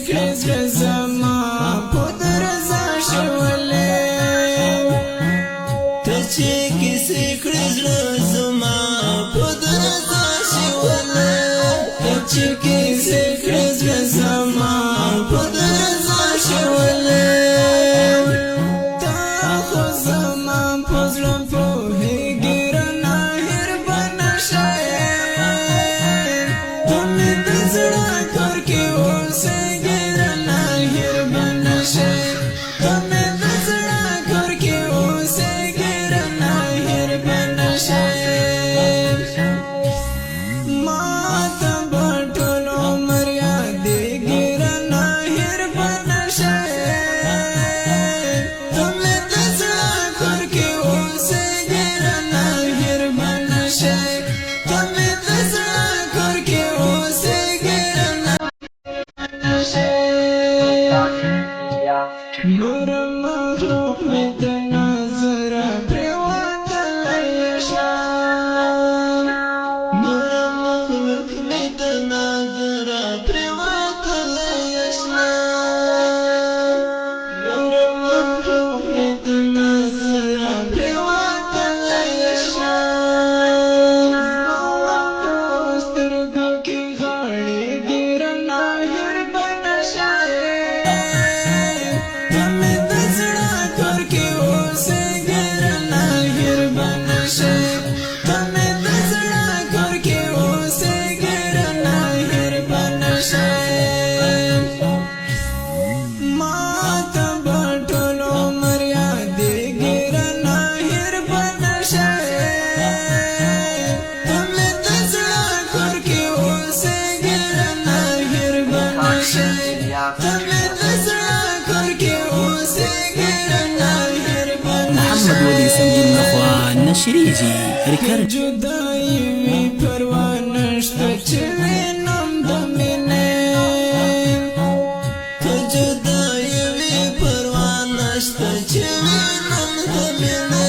کړې زړه زما په درزا شولې ته چې کیسې کړې زړه زما په درزا شولې ته چې کیسې کړې زړه زما په درزا شولې تا خو زما په زړه پوهېږې رانه هېر به نه شې ته مې د زړه کور کې اوسېږې رانه هېر به نه شې ته مې د زړه کور کې اوسېږې رانه هېر به نه شې ما ته به ټول عمر یادېږې رانه هېر به نه شې ته مې د زړه کور کې اوسېږې رانه هېر به نه شې ته مې د زړه کور کې اوسېږې رانه نه شې نور مخلوق مې د نظره پرېوتلی شته نور مخلوق مې د نظره پرېوتلی شته نور مخلوق مې د نظره پرېوتلی شته سترګو کې غاړېږې رانه هېر به نه شې ته مې د زړه کور کې اوسېږې رانه هېر به نه شې ته مې د زړه کور کې اوسېږې رانه هېر به نه شې ما ته به ټول عمر یادېږې رانه هېر به نه شې ته مې د زړه کور کې اوسېږې رانه هېر به نه شې ته مې د زړه کور کې اوسېږې رانه هېر به نه محمد ولي سنجل نخوان نشریجي ريكارد جدایي وي پروا نشته چې وینم د مینې که جدایي وي پروا نشته چې وینم د مینې